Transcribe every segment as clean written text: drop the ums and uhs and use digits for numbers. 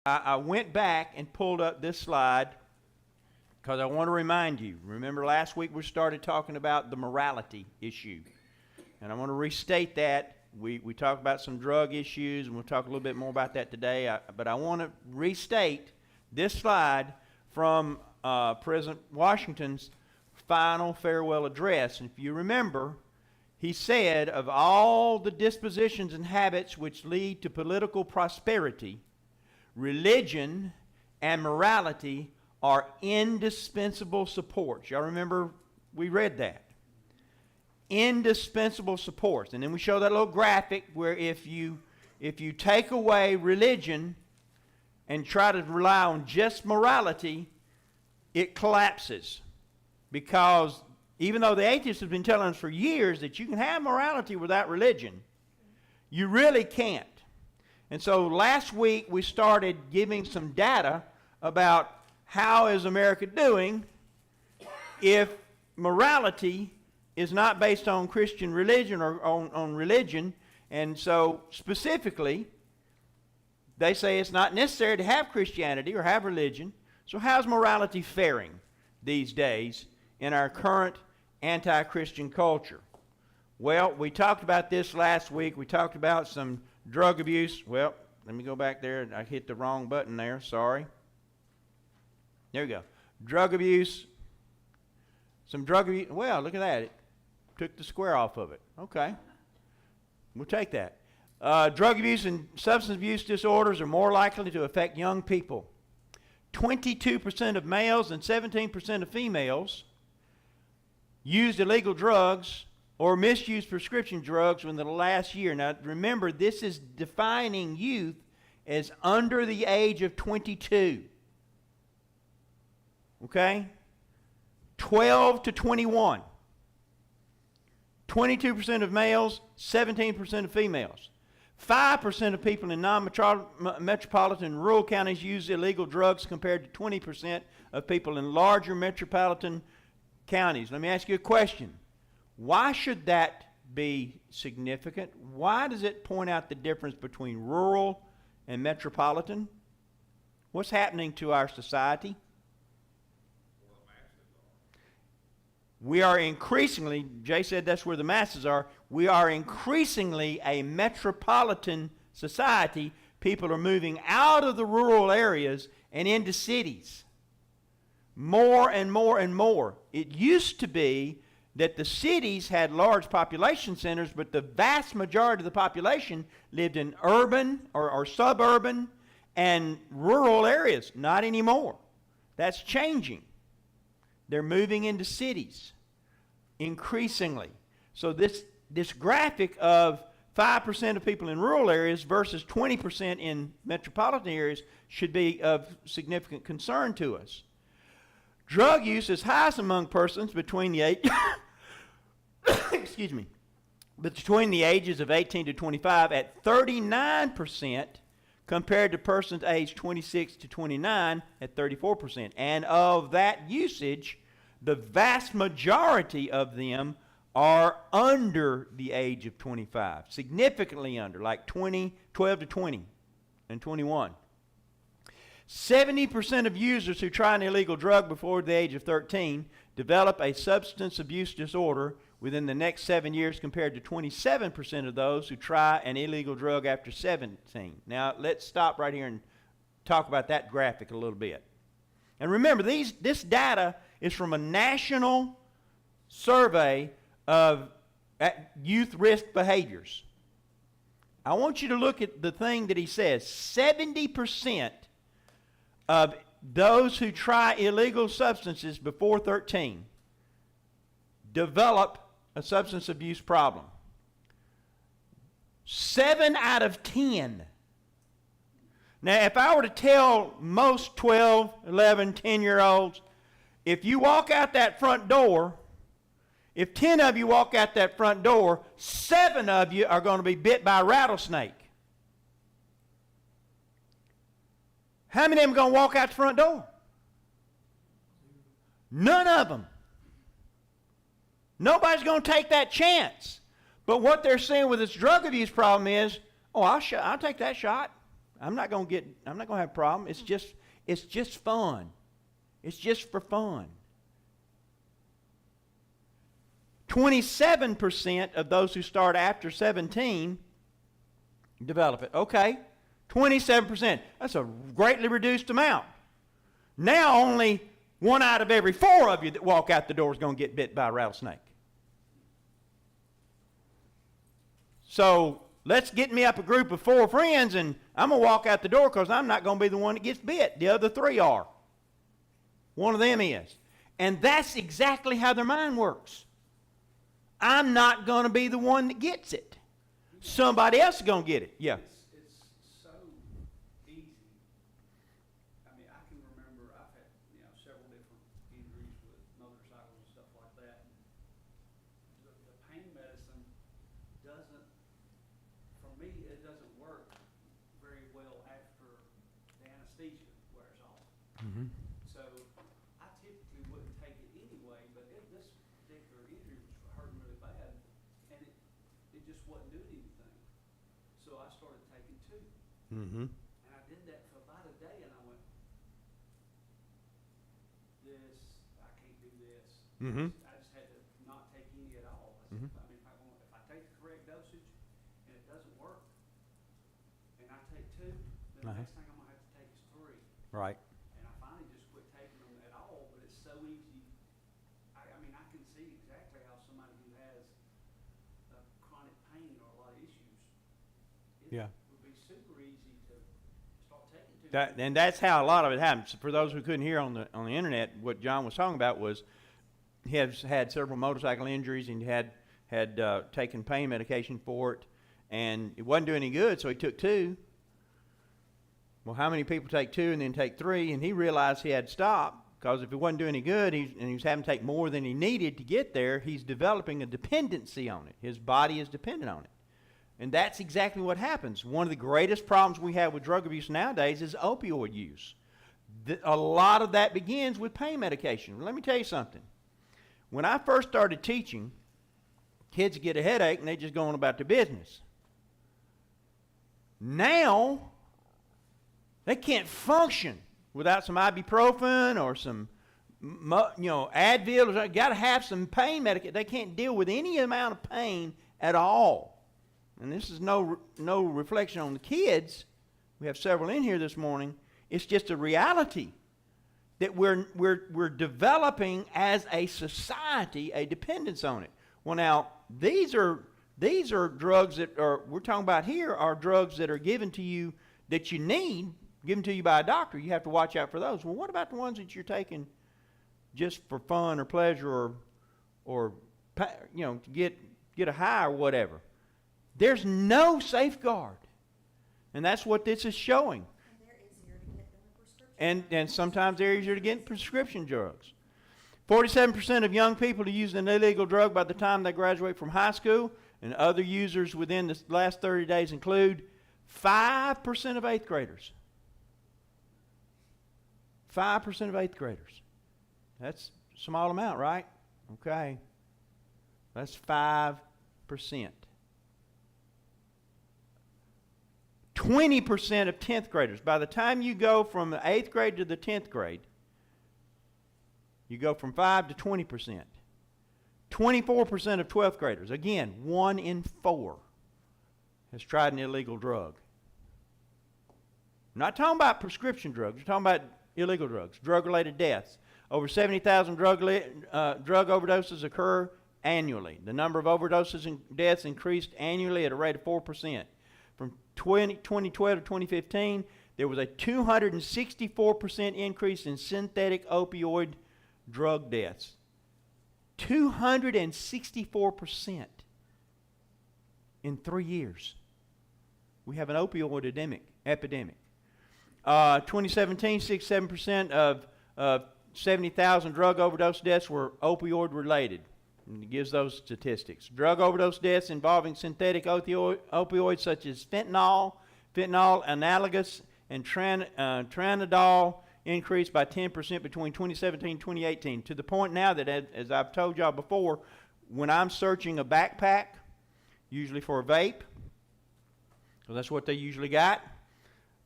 I went back and pulled up this slide because I want to remind you. Remember last week we started talking about the morality issue. And I want to restate that. We talked about some drug issues, and we'll talk a little bit more about that today. But I want to restate this slide from President Washington's final farewell address. And if you remember, he said, of all the dispositions and habits which lead to political prosperity, religion and morality are indispensable supports. Y'all remember we read that? Indispensable supports. And then we show that little graphic where if you take away religion and try to rely on just morality, it collapses. Because even though the atheists have been telling us for years that you can have morality without religion, you really can't. And so last week we started giving some data about how is America doing if morality is not based on Christian religion or on religion. And so specifically, they say it's not necessary to have Christianity or have religion. So how's morality faring these days in our current anti-Christian culture? Well, we talked about this last week. We talked about some drug abuse. Well, let me go back there. I hit the wrong button there. Sorry. There we go. Drug abuse. Some drug abuse. Well, look at that. It took the square off of it. Okay. We'll take that. Drug abuse and substance abuse disorders are more likely to affect young people. 22% of males and 17% of females used illegal drugs or misused prescription drugs within the last year. Now, remember, this is defining youth as under the age of 22. Okay? 12 to 21. 22% of males, 17% of females. 5% of people in non-metropolitan rural counties use illegal drugs compared to 20% of people in larger metropolitan counties. Let me ask you a question. Why should that be significant? Why does it point out the difference between rural and metropolitan? What's happening to our society? We are increasingly, Jay said that's where the masses are, we are increasingly a metropolitan society. People are moving out of the rural areas and into cities. More and more and more. It used to be that the cities had large population centers, but the vast majority of the population lived in urban or suburban and rural areas. Not anymore. That's changing. They're moving into cities increasingly. So this graphic of 5% of people in rural areas versus 20% in metropolitan areas should be of significant concern to us. Drug use is highest among persons between the age between the ages of 18 to 25 at 39% compared to persons aged 26 to 29 at 34%. And of that usage, the vast majority of them are under the age of 25, significantly under, like 12 to 20 and 21. 70% of users who try an illegal drug before the age of 13 develop a substance abuse disorder within the next 7 years compared to 27% of those who try an illegal drug after 17. Now, let's stop right here and talk about that graphic a little bit. And remember, this data is from a national survey of youth risk behaviors. I want you to look at the thing that he says. 70% of those who try illegal substances before 13 develop a substance abuse problem. 7 out of 10. Now, if I were to tell most 12, 11, 10-year-olds, if you walk out that front door, if 10 of you walk out that front door, 7 of you are going to be bit by a rattlesnake. How many of them are going to walk out the front door? None of them. Nobody's going to take that chance. But what they're saying with this drug abuse problem is, oh, I'll take that shot. I'm not going to have a problem. It's just fun. It's just for fun. 27% of those who start after 17 develop it. Okay, 27%. That's a greatly reduced amount. Now only 1 out of every 4 of you that walk out the door is going to get bit by a rattlesnake. So let's get me up a group of 4 friends, and I'm going to walk out the door because I'm not going to be the one that gets bit. The other 3 are. One of them is. And that's exactly how their mind works. I'm not going to be the one that gets it. Somebody else is going to get it. Yeah. It's so easy. I mean, I can remember I've had several different injuries with motorcycles and stuff like that. The pain medicine doesn't, for me, it doesn't work very well after the anesthesia wears off. Mm-hmm. So I typically wouldn't take it anyway, but this particular injury was hurting really bad, and it just wasn't doing anything. So I started taking 2. Mm-hmm. And I did that for about a day, and I went, I can't do this. Mm-hmm. I just had to not take any at all. I Mm-hmm. I mean, if I take the correct dosage and it doesn't work, and I take 2, then the next thing I'm going to have to take is 3. Right. And I finally just quit taking them at all, but it's so easy. I mean, I can see exactly how somebody who has chronic pain or a lot of issues, it would be super easy to start taking 2. And that's how a lot of it happens. For those who couldn't hear on the internet, what John was talking about was he has had several motorcycle injuries, and he had taken pain medication for it, and it wasn't doing any good, so he took 2. Well, how many people take 2 and then take 3? And he realized he had to stop, because if it wasn't doing any good, and he was having to take more than he needed to get there, he's developing a dependency on it. His body is dependent on it. And that's exactly what happens. One of the greatest problems we have with drug abuse nowadays is opioid use. A lot of that begins with pain medication. Let me tell you something. When I first started teaching, kids get a headache and they just go on about their business. Now, they can't function without some ibuprofen or some, Advil. They've got to have some pain medication. They can't deal with any amount of pain at all. And this is no reflection on the kids. We have several in here this morning. It's just a reality that we're developing as a society a dependence on it. Well, now these are drugs that we're talking about here are drugs that are given to you that you need, given to you by a doctor. You have to watch out for those. Well, what about the ones that you're taking just for fun or pleasure or to get a high or whatever? There's no safeguard, and that's what this is showing. And sometimes they're easier to get in prescription drugs. 47% of young people who use an illegal drug by the time they graduate from high school, and other users within the last 30 days include 5% of 8th graders. 5% of 8th graders. That's a small amount, right? Okay. That's 5%. 20% of 10th graders. By the time you go from the 8th grade to the 10th grade, you go from 5 to 20%. 24% of 12th graders. Again, 1 in 4 has tried an illegal drug. I'm not talking about prescription drugs. We're talking about illegal drugs, drug-related deaths. Over 70,000 drug overdoses occur annually. The number of overdoses and deaths increased annually at a rate of 4%. From 2012 to 2015, there was a 264% increase in synthetic opioid drug deaths. 264% in 3 years. We have an opioid epidemic. 2017, 67% of 70,000 drug overdose deaths were opioid related. And it gives those statistics. Drug overdose deaths involving synthetic opioids such as fentanyl analogous, and Tramadol increased by 10% between 2017 and 2018, to the point now that, as I've told y'all before, when I'm searching a backpack, usually for a vape, because that's what they usually got,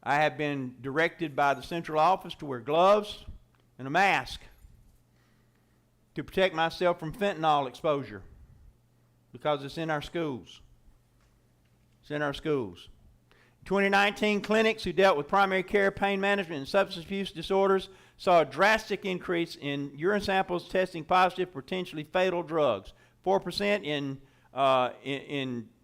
I have been directed by the central office to wear gloves and a mask to protect myself from fentanyl exposure because it's in our schools. It's in our schools. 2019, clinics who dealt with primary care, pain management, and substance abuse disorders saw a drastic increase in urine samples testing positive for potentially fatal drugs. 4% in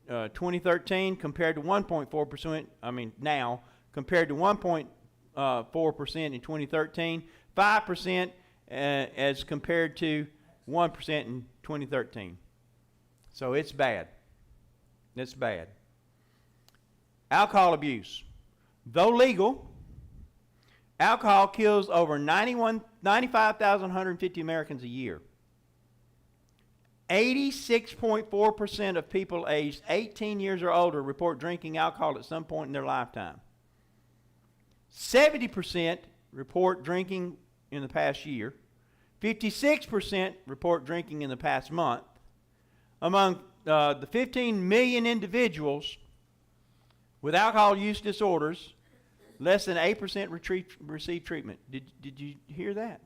2013 compared to 1.4%, now, compared to 1.4% in 2013, 5% as compared to 1% in 2013. So it's bad. It's bad. Alcohol abuse. Though legal, alcohol kills over 95,150 Americans a year. 86.4% of people aged 18 years or older report drinking alcohol at some point in their lifetime. 70% report drinking in the past year. 56% report drinking in the past month. Among the 15 million individuals with alcohol use disorders, less than 8% receive treatment. Did you hear that?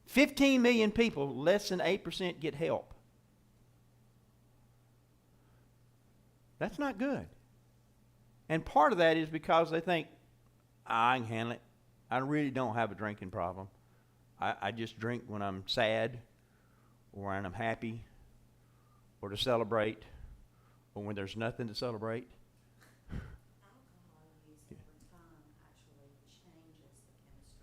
15 million people, less than 8% get help. That's not good. And part of that is because they think, I can handle it. I really don't have a drinking problem. I just drink when I'm sad, or when I'm happy, or to celebrate, or when there's nothing to celebrate. Alcohol use over time actually changes the chemistry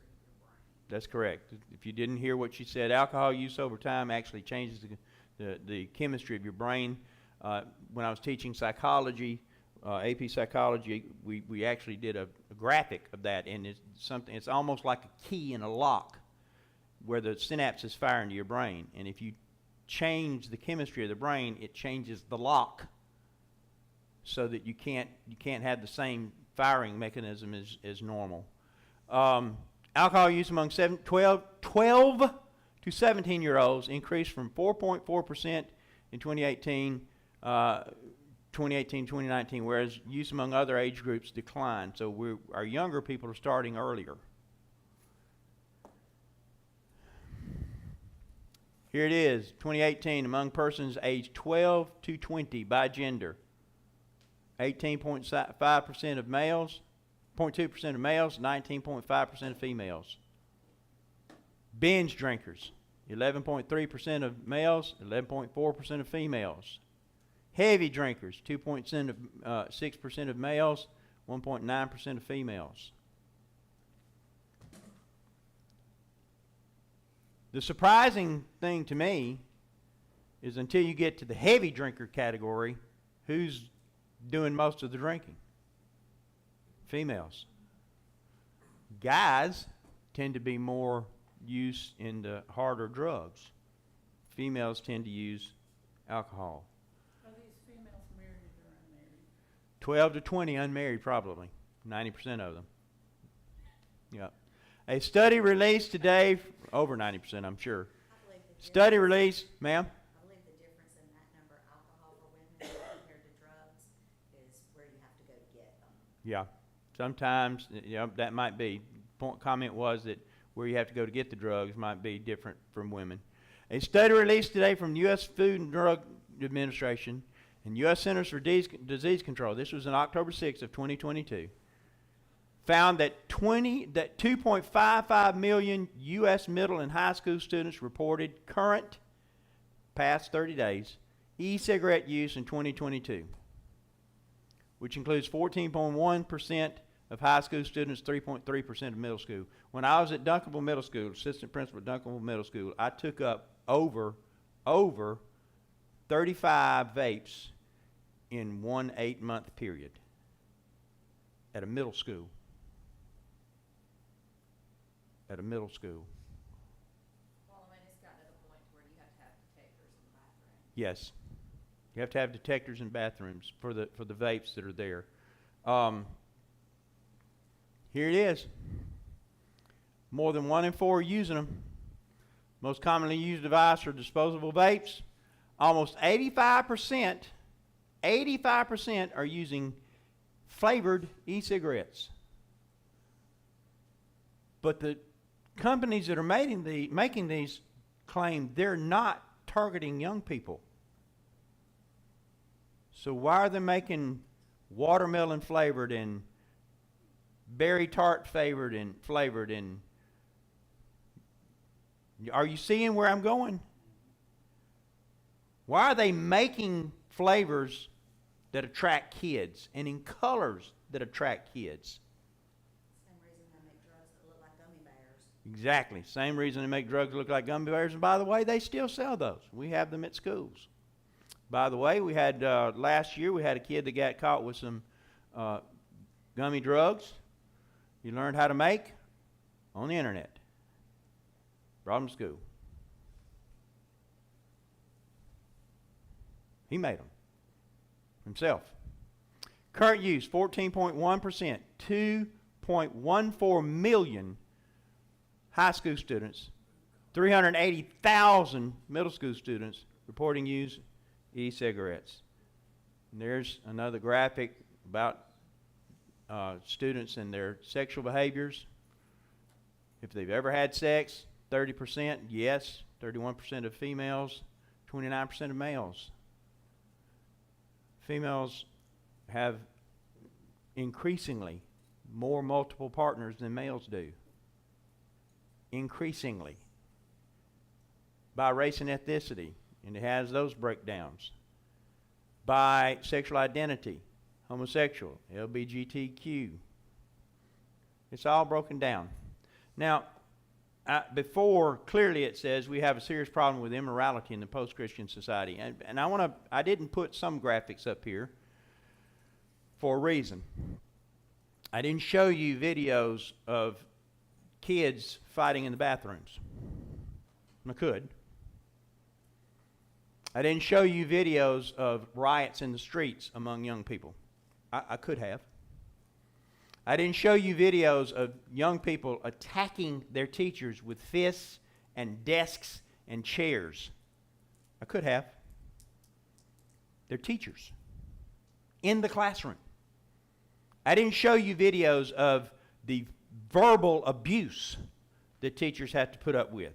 of your brain. That's correct. If you didn't hear what she said, alcohol use over time actually changes the chemistry of your brain. When I was teaching psychology, AP psychology, we actually did a graphic of that, and it's almost like a key in a lock where the synapses fire into your brain. And if you change the chemistry of the brain, it changes the lock, so that you can't have the same firing mechanism as normal. Alcohol use among 12 to 17-year-olds increased from 4.4% in 2018-2019, whereas use among other age groups declined. So our younger people are starting earlier. Here it is, 2018, among persons aged 12 to 20 by gender. 18.5% of males, 0.2% of males, 19.5% of females. Binge drinkers, 11.3% of males, 11.4% of females. Heavy drinkers, 2.6% of males, 1.9% of females. The surprising thing to me is until you get to the heavy drinker category, who's doing most of the drinking? Females. Guys tend to be more used in the harder drugs. Females tend to use alcohol. Are these females married or unmarried? 12 to 20 unmarried, probably. 90% of them. Yep. A study released today, over 90%, I'm sure. I believe the Study released, ma'am? I believe the difference in that number, alcohol for women compared to drugs, is where you have to go to get them. Yeah. Sometimes, that might be. Comment was that where you have to go to get the drugs might be different from women. A study released today from the U.S. Food and Drug Administration and U.S. Centers for Disease Control, this was on October 6th of 2022, found that 2.55 million U.S. middle and high school students reported current, past 30 days, e-cigarette use in 2022, which includes 14.1% of high school students, 3.3% of middle school. When I was at Duncanville Middle School, assistant principal at Duncanville Middle School, I took up over 35 vapes in 1 8-month period at a middle school. At a middle school. Well, I mean, it's gotten to the point where you have to have detectors in the bathroom. Yes. You have to have detectors in bathrooms for the vapes that are there. Here it is. More than 1 in 4 are using them. Most commonly used device are disposable vapes. Almost 85% are using flavored e-cigarettes. But the companies that are making these claim they're not targeting young people. So why are they making watermelon flavored and berry tart flavored and are you seeing where I'm going? Why are they making flavors that attract kids and in colors that attract kids? Same reason they make drugs that look like gummy bears. Exactly. Same reason they make drugs look like gummy bears. And by the way, they still sell those. We have them at schools. By the way, we had last year we had a kid that got caught with some gummy drugs. He learned how to make on the internet. Brought him to school. He made them himself. Current use 14.1%, 2.14 million high school students, 380,000 middle school students reporting use e-cigarettes. And there's another graphic about students and their sexual behaviors. If they've ever had sex, 30% yes, 31% of females, 29% of males. Females have increasingly more multiple partners than males do. Increasingly. By race and ethnicity, and it has those breakdowns. By sexual identity, homosexual, LGBTQ. It's all broken down. Now, before, clearly it says we have a serious problem with immorality in the post-Christian society. And I didn't put some graphics up here for a reason. I didn't show you videos of kids fighting in the bathrooms. I could. I didn't show you videos of riots in the streets among young people. I could have. I didn't show you videos of young people attacking their teachers with fists and desks and chairs. I could have. They're teachers in the classroom. I didn't show you videos of the verbal abuse that teachers have to put up with.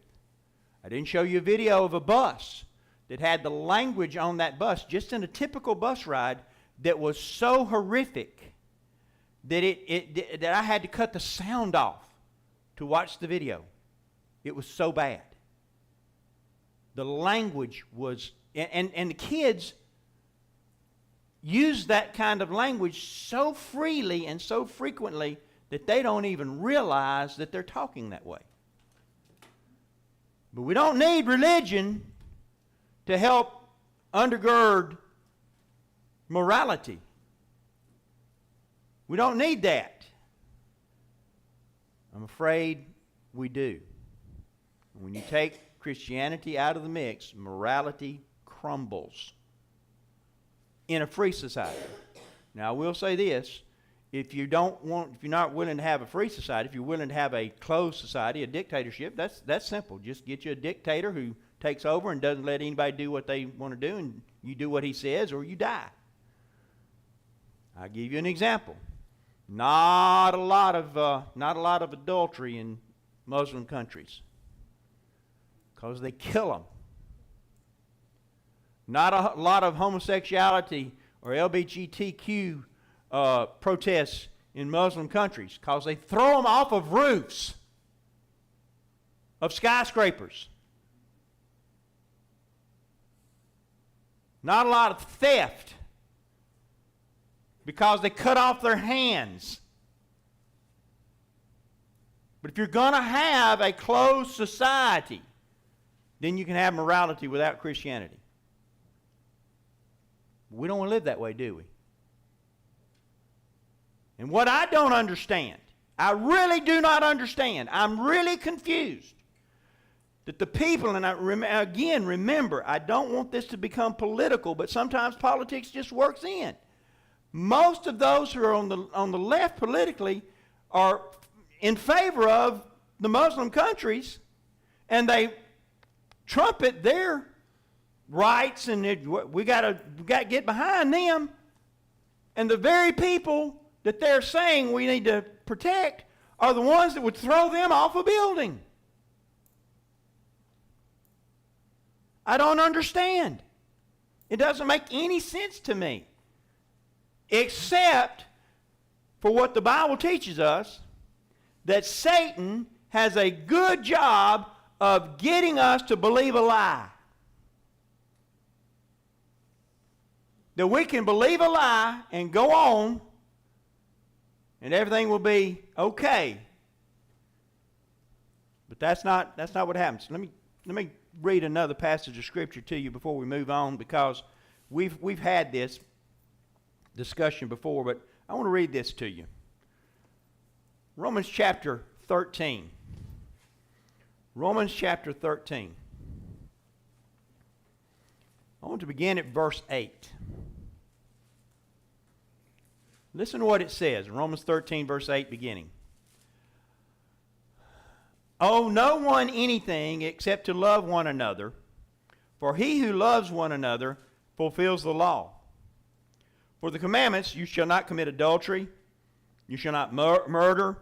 I didn't show you a video of a bus that had the language on that bus, just in a typical bus ride, that was so horrific that that I had to cut the sound off to watch the video. It was so bad. The language was, and the kids use that kind of language so freely and so frequently that they don't even realize that they're talking that way. But we don't need religion to help undergird morality. We don't need that. I'm afraid we do. When you take Christianity out of the mix, morality crumbles in a free society. Now, I will say this. If you're not willing to have a free society, if you're willing to have a closed society, a dictatorship, that's simple. Just get you a dictator who takes over and doesn't let anybody do what they want to do, and you do what he says or you die. I'll give you an example. Not a lot of adultery in Muslim countries because they kill them. Not a lot of homosexuality or LGBTQ protests in Muslim countries because they throw them off of roofs of skyscrapers. Not a lot of theft because they cut off their hands. But if you're going to have a closed society, then you can have morality without Christianity. We don't want to live that way, do we? And what I don't understand, I really do not understand, I'm really confused, that the people, and remember, I don't want this to become political, but sometimes politics just works in. Most of those who are on the left politically are in favor of the Muslim countries, and they trumpet their rights, and we got to get behind them. And the very people that they're saying we need to protect are the ones that would throw them off a building. I don't understand. It doesn't make any sense to me. Except for what the Bible teaches us, that Satan has a good job of getting us to believe a lie. That we can believe a lie and go on and everything will be okay. But that's not what happens. Let me read another passage of Scripture to you before we move on, because we've had this discussion before, but I want to read this to you. Romans chapter 13. Romans chapter 13. I want to begin at verse 8. Listen to what it says. Romans 13, verse 8 beginning. Owe no one anything except to love one another, for he who loves one another fulfills the law. For the commandments, you shall not commit adultery, you shall not murder,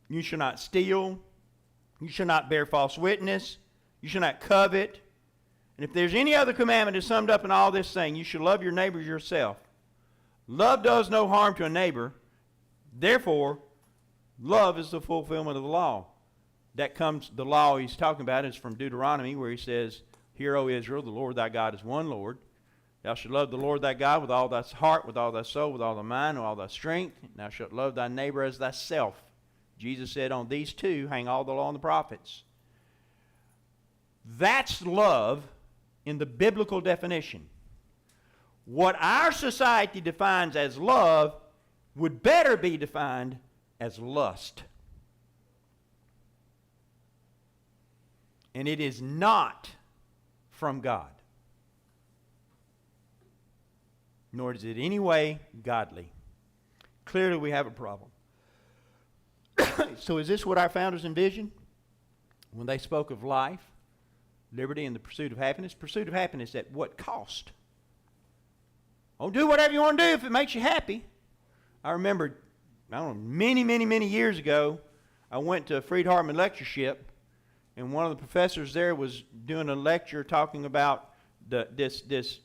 you shall not steal, you shall not bear false witness, you shall not covet. And if there's any other commandment that's summed up in all this saying, you shall love your neighbor as yourself. Love does no harm to a neighbor. Therefore, love is the fulfillment of the law. The law he's talking about is from Deuteronomy, where he says, Hear, O Israel, the Lord thy God is one Lord. Thou shalt love the Lord thy God with all thy heart, with all thy soul, with all thy mind, with all thy strength. And thou shalt love thy neighbor as thyself. Jesus said, on these two hang all the law and the prophets. That's love in the biblical definition. What our society defines as love would better be defined as lust. And it is not from God. Nor is it any way godly. Clearly we have a problem. So is this what our founders envisioned when they spoke of life, liberty, and the pursuit of happiness? Pursuit of happiness at what cost? Oh, do whatever you want to do if it makes you happy. I remember, many years ago, I went to a Freed Hartman lectureship, and one of the professors there was doing a lecture talking about this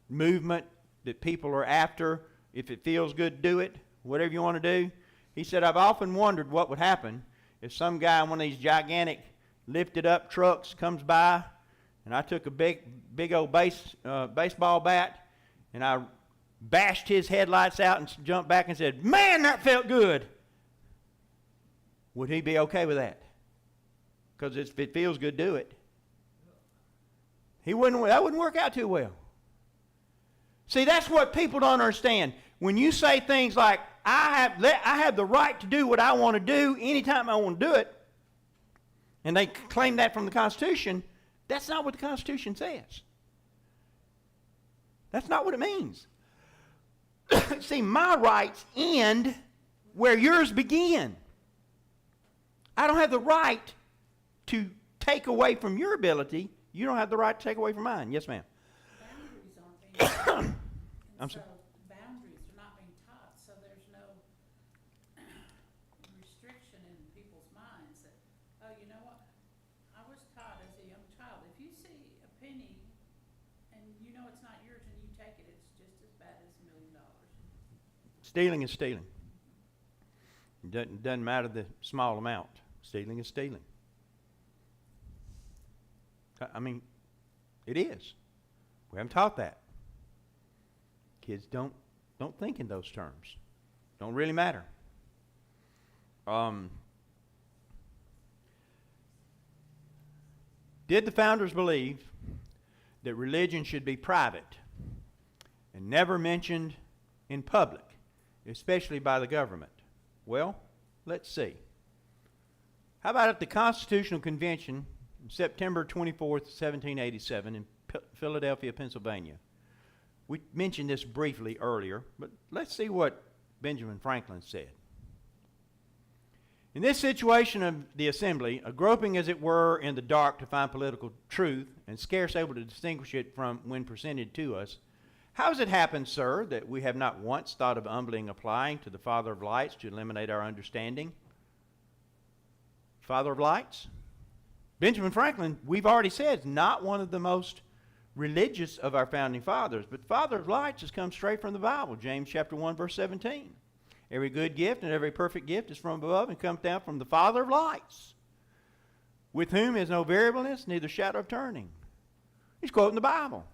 movement that people are after. If it feels good, do it. Whatever you want to do. He said, I've often wondered what would happen if some guy in one of these gigantic lifted up trucks comes by, and I took a big old baseball bat, and I bashed his headlights out and jumped back and said, man, that felt good. Would he be okay with that? Because if it feels good, do it. That wouldn't work out too well. See, that's what people don't understand. When you say things like, I have the right to do what I want to do anytime I want to do it, and they claim that from the Constitution, that's not what the Constitution says. That's not what it means. See, my rights end where yours begin. I don't have the right to take away from your ability. You don't have the right to take away from mine. Yes, ma'am. Boundaries aren't being I'm sorry. boundaries are not being taught, so there's no restriction in people's minds that, oh, you know what? I was taught as a young child, if you see a penny and you know it's not yours and you take it, it's just as bad as $1 million. Stealing is stealing. It doesn't matter the small amount. Stealing is stealing. I mean, it is. We haven't taught that. Kids don't think in those terms. Don't really matter. Did the founders believe that religion should be private and never mentioned in public, especially by the government? Well, let's see. How about at the Constitutional Convention, September 24th, 1787, in Philadelphia, Pennsylvania? We mentioned this briefly earlier, but let's see what Benjamin Franklin said. In this situation of the assembly, a groping as it were in the dark to find political truth, and scarce able to distinguish it from when presented to us, How has it happened, sir, that we have not once thought of humbling applying to the Father of lights to eliminate our understanding? Father of lights? Benjamin Franklin, we've already said, is not one of the most religious of our founding fathers, but Father of lights has come straight from the Bible. James chapter 1, verse 17. Every good gift and every perfect gift is from above and comes down from the Father of lights, with whom is no variableness, neither shadow of turning. He's quoting the Bible.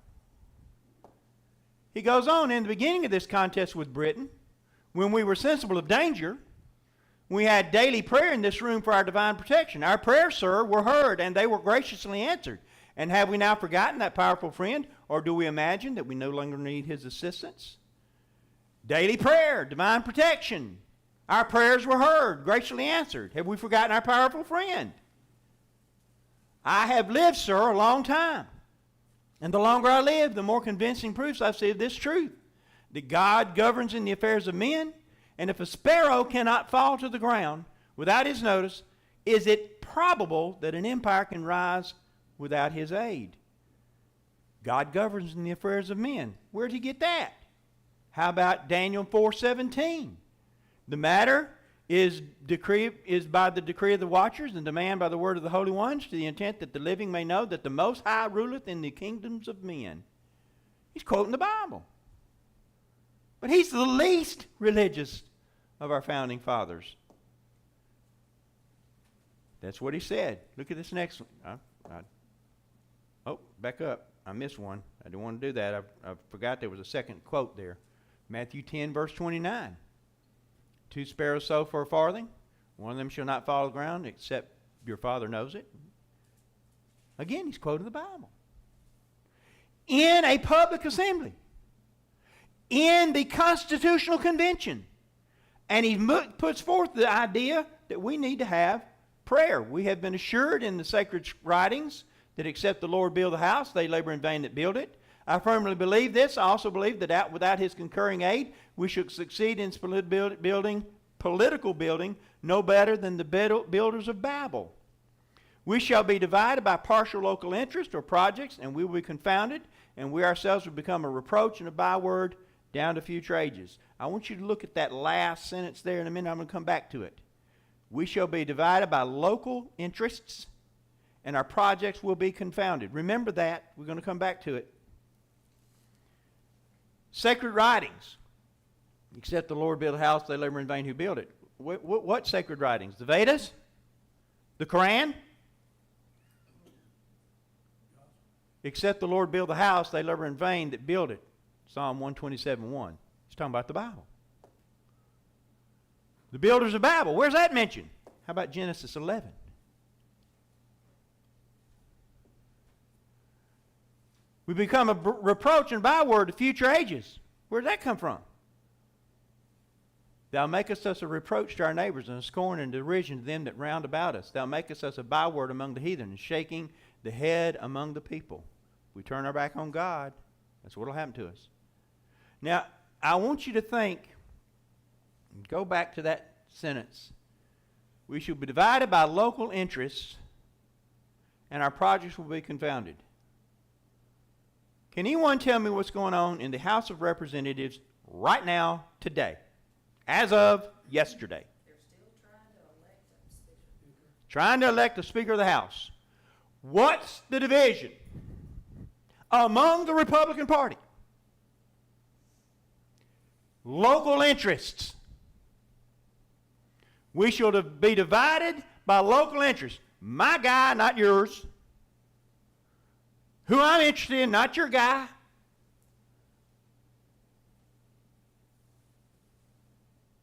He goes on, in the beginning of this contest with Britain, when we were sensible of danger, we had daily prayer in this room for our divine protection. Our prayers, sir, were heard, and they were graciously answered. And have we now forgotten that powerful friend, or do we imagine that we no longer need his assistance? Daily prayer, divine protection. Our prayers were heard, graciously answered. Have we forgotten our powerful friend? I have lived, sir, a long time. And the longer I live, the more convincing proofs I see of this truth, that God governs in the affairs of men, and if a sparrow cannot fall to the ground without his notice, is it probable that an empire can rise without his aid? God governs in the affairs of men. Where did he get that? How about Daniel 4:17? The matter is by the decree of the watchers, and demand by the word of the holy ones, to the intent that the living may know that the Most High ruleth in the kingdoms of men. He's quoting the Bible. But he's the least religious of our founding fathers. That's what he said. Look at this next one. Back up. I missed one. I didn't want to do that. I forgot there was a second quote there. Matthew 10, verse 29. 2 sparrows sow for a farthing. One of them shall not fall to the ground except your Father knows it. Again, he's quoting the Bible. In a public assembly. In the Constitutional Convention. And he puts forth the idea that we need to have prayer. We have been assured in the sacred writings that except the Lord build the house, they labor in vain that build it. I firmly believe this. I also believe that without his concurring aid, we should succeed in political building no better than the builders of Babel. We shall be divided by partial local interest or projects, and we will be confounded, and we ourselves will become a reproach and a byword down to future ages. I want you to look at that last sentence there in a minute. I'm going to come back to it. We shall be divided by local interests, and our projects will be confounded. Remember that. We're going to come back to it. Sacred writings. Except the Lord build a house, they labor in vain who build it. What sacred writings? The Vedas? The Quran? Except the Lord build the house, they labor in vain that build it. Psalm 127:1. He's talking about the Bible. The builders of Babel. Where's that mentioned? How about Genesis 11? We become a reproach and byword to future ages. Where did that come from? Thou makest us a reproach to our neighbors, and a scorn and derision to them that round about us. Thou makest us a byword among the heathen, and shaking the head among the people. If we turn our back on God, that's what will happen to us. Now, I want you to think, go back to that sentence. We shall be divided by local interests, and our projects will be confounded. Can anyone tell me what's going on in the House of Representatives right now, today, as of yesterday? They're still trying to elect a speaker. Trying to elect the Speaker of the House. What's the division among the Republican Party? Local interests. We shall be divided by local interests. My guy, not yours. Who I'm interested in, not your guy.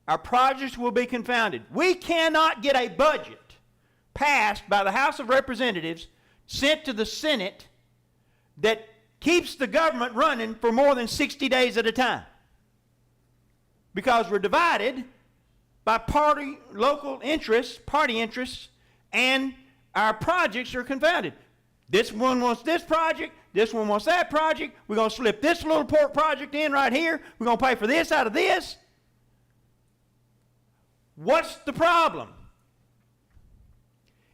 Our projects will be confounded. We cannot get a budget passed by the House of Representatives, sent to the Senate, that keeps the government running for more than 60 days at a time. Because we're divided by local interests, party interests, and our projects are confounded. This one wants this project, this one wants that project. We're going to slip this little port project in right here. We're going to pay for this out of this. What's the problem?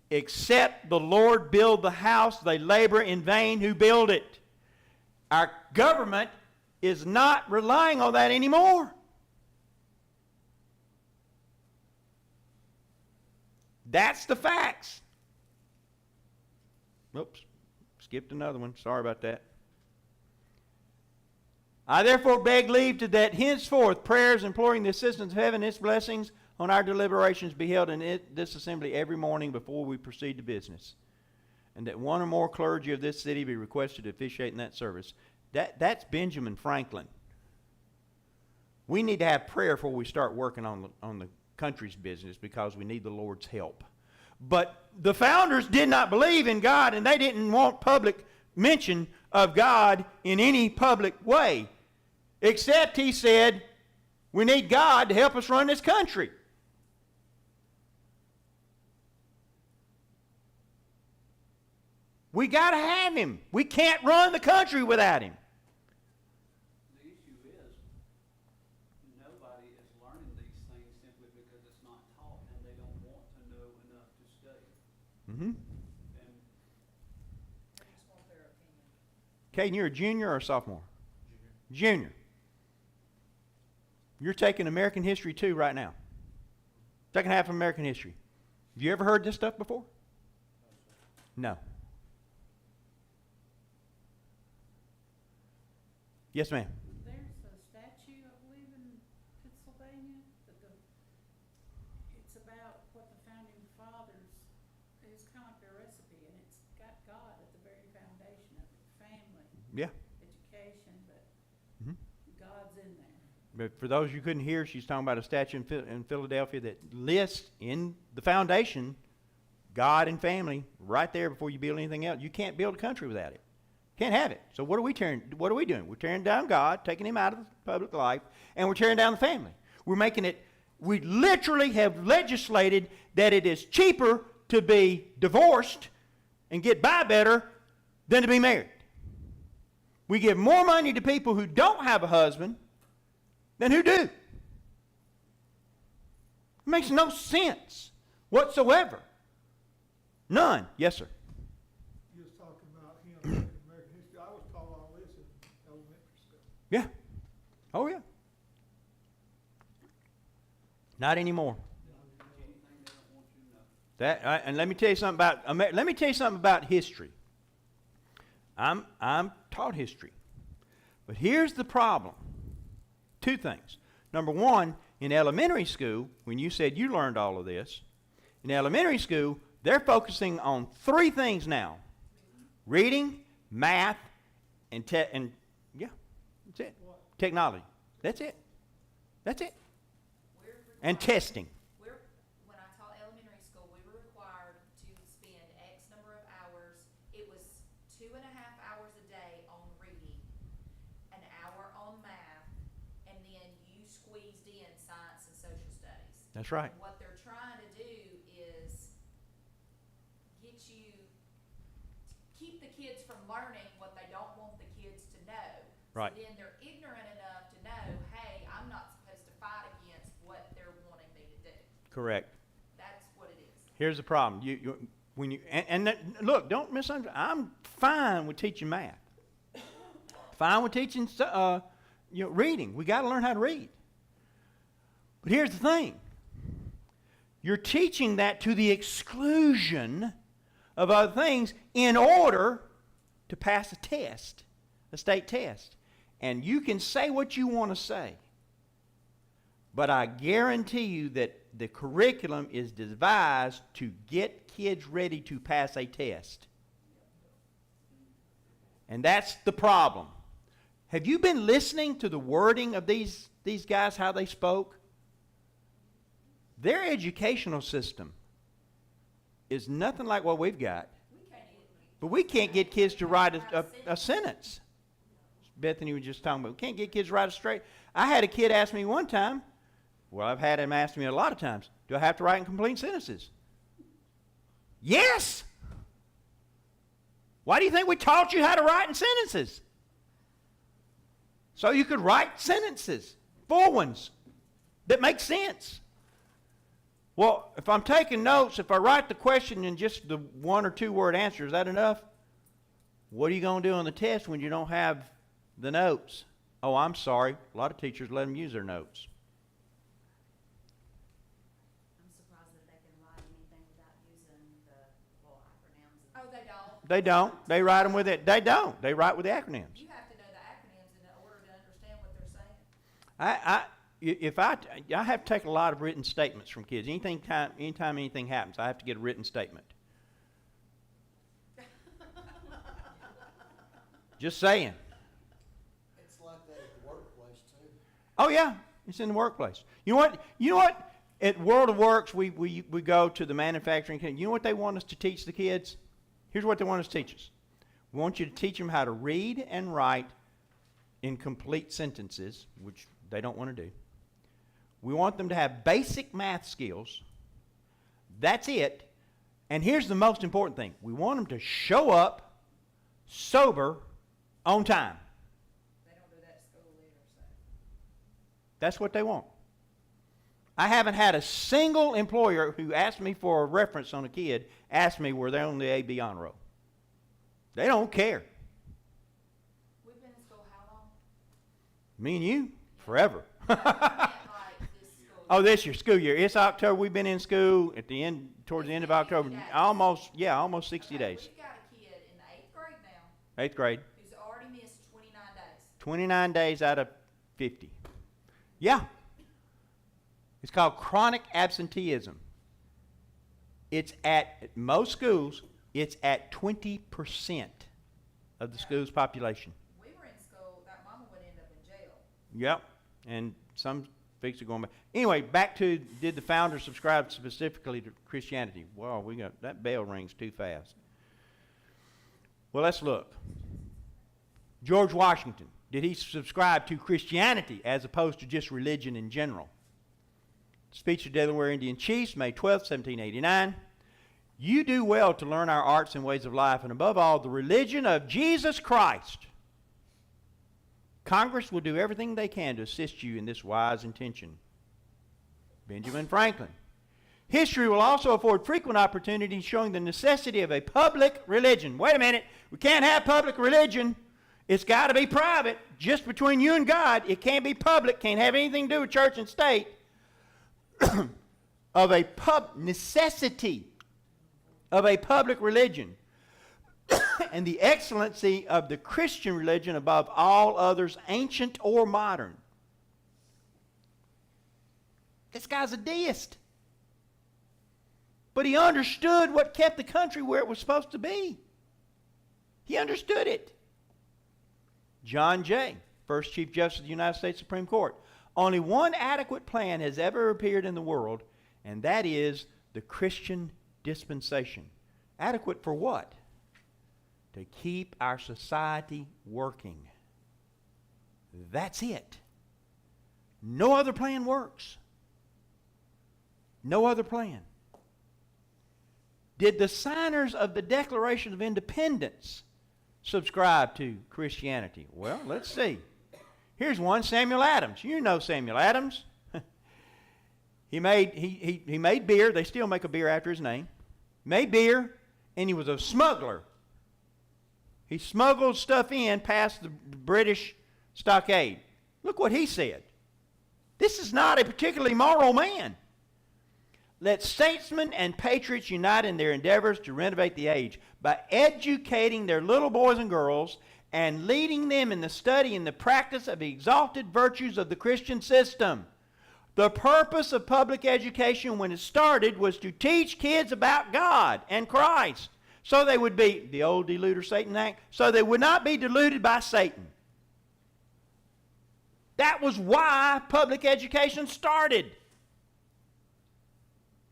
Except the Lord build the house, they labor in vain who build it. Our government is not relying on that anymore. That's the facts. Oops, skipped another one. Sorry about that. I therefore beg leave to that henceforth prayers imploring the assistance of heaven and its blessings on our deliberations be held in this assembly every morning before we proceed to business, and that one or more clergy of this city be requested to officiate in that service. That's Benjamin Franklin. We need to have prayer before we start working on the country's business, because we need the Lord's help. But the founders did not believe in God, and they didn't want public mention of God in any public way, except he said, we need God to help us run this country. We got to have him. We can't run the country without him. The issue is, nobody is learning these things simply because it's not taught, and they don't want to know enough to study. Mm-hmm. And They just want their opinion. Caden, you're a junior or a sophomore? Junior. You're taking American history 2 right now. Second half of American history. Have you ever heard this stuff before? No. Yes, ma'am. There's a statue, I believe, in Pennsylvania, it's about what the founding fathers, it's kind of like their recipe, and it's got God at the very foundation of it. Family, Yeah. education, but Mhm. God's in there. But for those you couldn't hear, she's talking about a statue in Philadelphia that lists in the foundation God and family right there before you build anything else. You can't build a country without it. Can't have it. So what are we doing? We're tearing down God, taking him out of the public life, and we're tearing down the family. We're making it, we literally have legislated that it is cheaper to be divorced and get by better than to be married. We give more money to people who don't have a husband than who do. It makes no sense whatsoever. None. Yes, sir. You was talking about him in American history. I was taught all this in elementary school. Yeah. Oh, yeah. Not anymore. anything they don't want you to know. And let me tell you something about history. I'm taught history, but here's the problem. 2 things. Number one, in elementary school, when you said you learned all of this, in elementary school they're focusing on 3 things now: reading, math, and yeah, that's it. Technology. That's it. That's it. And testing. When I taught elementary school, we were required to spend X number of hours. It was 2.5 hours a day on reading, an hour on math, and then you squeezed in science and social studies. That's right. And what they're trying to do is get you, keep the kids from learning what they don't want the kids to know. Right. So then they're ignorant enough to know, hey, I'm not supposed to fight against what they're wanting me to do. Correct. That's what it is. Here's the problem. Look, don't misunderstand. I'm fine with teaching math. Fine with teaching reading. We got to learn how to read. But here's the thing. You're teaching that to the exclusion of other things in order to pass a test, a state test. And you can say what you want to say, but I guarantee you that the curriculum is devised to get kids ready to pass a test. And that's the problem. Have you been listening to the wording of these guys, how they spoke? Their educational system is nothing like what we've got. But we can't get kids to write a sentence. Bethany was just talking about, we can't get kids to write a straight. I had a kid ask me one time, well, I've had him ask me a lot of times, do I have to write in complete sentences? Yes! Why do you think we taught you how to write in sentences? So you could write sentences, full ones, that make sense. Well, if I'm taking notes, if I write the question in just the 1 or 2 word answer, is that enough? What are you going to do on the test when you don't have the notes? Oh, I'm sorry. A lot of teachers let them use their notes. I'm surprised that they can write anything without using the little acronyms. Oh, they don't? They don't. They write them with it. They don't. They write with the acronyms. You have to know the acronyms in order to understand what they're saying. I have to take a lot of written statements from kids. Anytime anything happens, I have to get a written statement. Just saying. It's like that at the workplace too. Oh yeah, it's in the workplace. You know what? At World of Works, we go to the manufacturing. You know what they want us to teach the kids? Here's what they want us to teach us. We want you to teach them how to read and write in complete sentences, which they don't want to do. We want them to have basic math skills. That's it. And here's the most important thing. We want them to show up sober on time. They don't do that at school either, so. That's what they want. I haven't had a single employer who asked me for a reference on a kid ask me were they on the A-B honor roll. They don't care. We've been in school how long? Me and you, forever. I meant like this school. Oh, this year, school year. It's October. We've been in school at the end, towards the end of October. Almost 60 Okay, days. We've got a kid in the 8th grade now 8th grade. who's already missed 29 days. 29 days out of 50. Yeah. It's called chronic absenteeism. It's at most schools, it's at 20% of the school's population. We were in school, that mama would end up in jail. Yep. And some folks are going back. Anyway, back to, did the founder subscribe specifically to Christianity? Well, that bell rings too fast. Well, let's look. George Washington, did he subscribe to Christianity as opposed to just religion in general? Speech of Delaware Indian Chiefs, May 12, 1789. You do well to learn our arts and ways of life, and above all, the religion of Jesus Christ. Congress will do everything they can to assist you in this wise intention. Benjamin Franklin. History will also afford frequent opportunities showing the necessity of a public religion. Wait a minute. We can't have public religion. It's got to be private, just between you and God. It can't be public, can't have anything to do with church and state. Of a necessity of a public religion and the excellency of the Christian religion above all others, ancient or modern. This guy's a deist. But he understood what kept the country where it was supposed to be. He understood it. John Jay, first Chief Justice of the United States Supreme Court. Only one adequate plan has ever appeared in the world, and that is the Christian dispensation. Adequate for what? To keep our society working. That's it. No other plan works. No other plan. Did the signers of the Declaration of Independence subscribe to Christianity? Well, let's see. Here's one, Samuel Adams. You know Samuel Adams. He made beer. They still make a beer after his name. Made beer, and he was a smuggler. He smuggled stuff in past the British stockade. Look what he said. This is not a particularly moral man. Let statesmen and patriots unite in their endeavors to renovate the age by educating their little boys and girls and leading them in the study and the practice of the exalted virtues of the Christian system. The purpose of public education when it started was to teach kids about God and Christ. So they would be, the old deluder Satan act, so they would not be deluded by Satan. That was why public education started.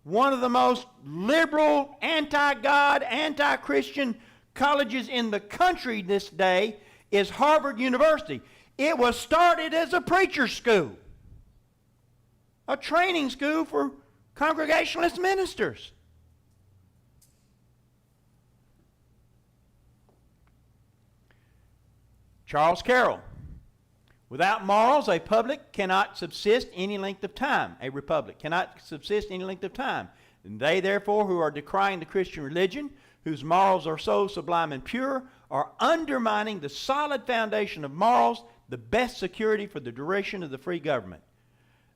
One of the most liberal, anti-God, anti-Christian colleges in the country this day is Harvard University. It was started as a preacher's school, a training school for Congregationalist ministers. Charles Carroll. Without morals, a public cannot subsist any length of time. A republic cannot subsist any length of time. And they, therefore, who are decrying the Christian religion, whose morals are so sublime and pure, are undermining the solid foundation of morals the best security for the duration of the free government.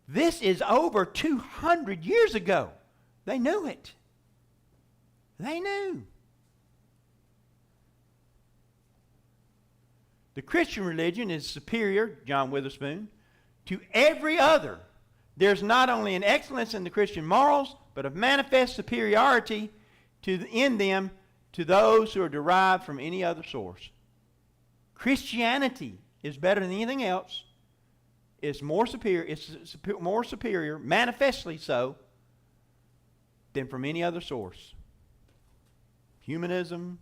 This is over 200 years ago. They knew it. They knew. The Christian religion is superior, John Witherspoon, to every other. There's not only an excellence in the Christian morals, but a manifest superiority in them to those who are derived from any other source. Christianity is better than anything else. It's more superior, manifestly so, than from any other source. Humanism,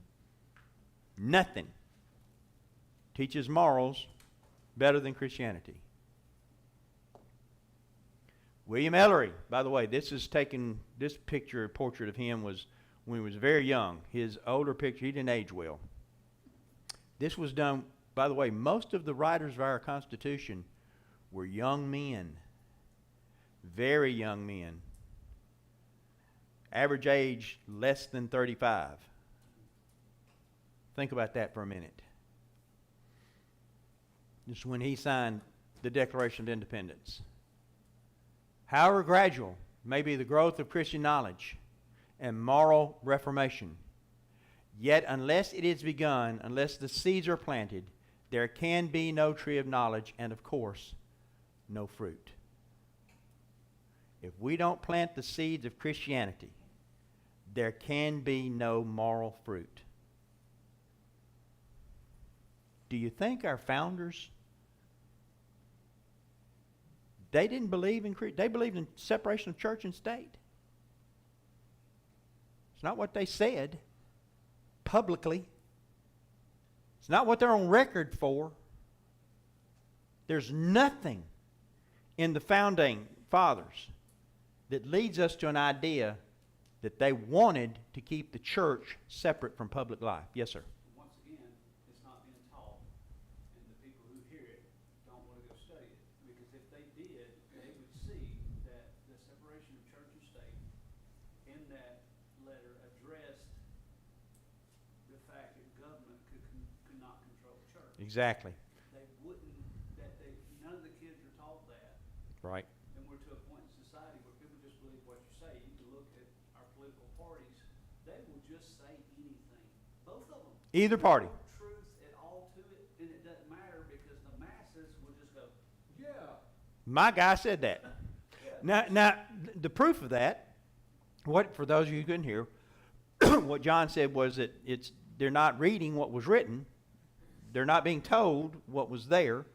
nothing teaches morals better than Christianity. William Ellery, by the way, this portrait of him was when he was very young. His older picture, he didn't age well. This was done, by the way, most of the writers of our Constitution were young men, very young men. Average age less than 35. Think about that for a minute. This is when he signed the Declaration of Independence. However gradual may be the growth of Christian knowledge and moral reformation, yet unless it is begun, unless the seeds are planted, there can be no tree of knowledge and, of course, no fruit. If we don't plant the seeds of Christianity, there can be no moral fruit. Do you think our founders, they didn't believe in, they believed in separation of church and state? It's not what they said publicly. It's not what they're on record for. There's nothing in the founding fathers that leads us to an idea that they wanted to keep the church separate from public life. Yes, sir. Once again, it's not being taught, and the people who hear it don't want to go study it. Because if they did, they would see that the separation of church and state in that letter addressed the fact that government could not control the church. Exactly. They wouldn't, none of the kids are taught that. Right. And we're to a point in society where people just believe what you say. You can look at our political parties, they will just say anything. Both of them. Either party. There's no truth at all to it, and it doesn't matter because the masses will just go, yeah. My guy said that. Now, the proof of that, for those of you who couldn't hear, what John said was that they're not reading what was written. They're not being told what was there.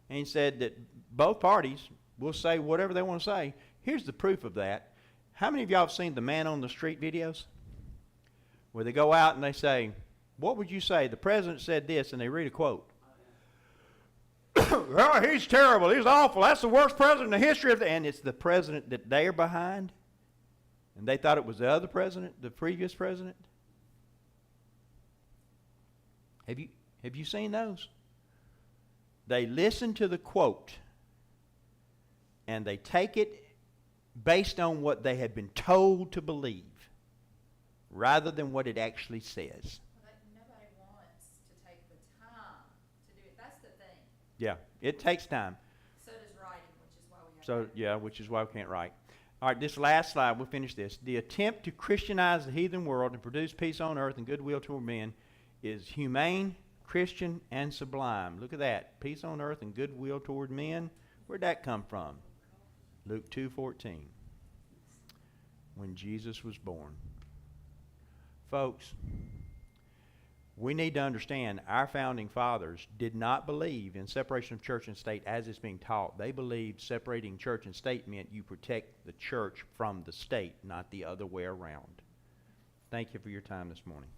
And he said that both parties will say whatever they want to say. Here's the proof of that. How many of y'all have seen the Man on the Street videos? Where they go out and they say, what would you say? The president said this, and they read a quote. Oh, he's terrible. He's awful. That's the worst president in the history of the... And it's the president that they're behind. And they thought it was the other president, the previous president. Have you seen those? They listen to the quote, and they take it based on what they have been told to believe, rather than what it actually says. But nobody wants to take the time to do it. That's the thing. Yeah, it takes time. So does writing, which is why we have. So, yeah, which is why we can't write. All right, this last slide, we'll finish this. The attempt to Christianize the heathen world and produce peace on earth and goodwill toward men is humane, Christian, and sublime. Look at that. Peace on earth and goodwill toward men. Where'd that come from? Luke 2:14. When Jesus was born. Folks, we need to understand our founding fathers did not believe in separation of church and state as it's being taught. They believed separating church and state meant you protect the church from the state, not the other way around. Thank you for your time this morning.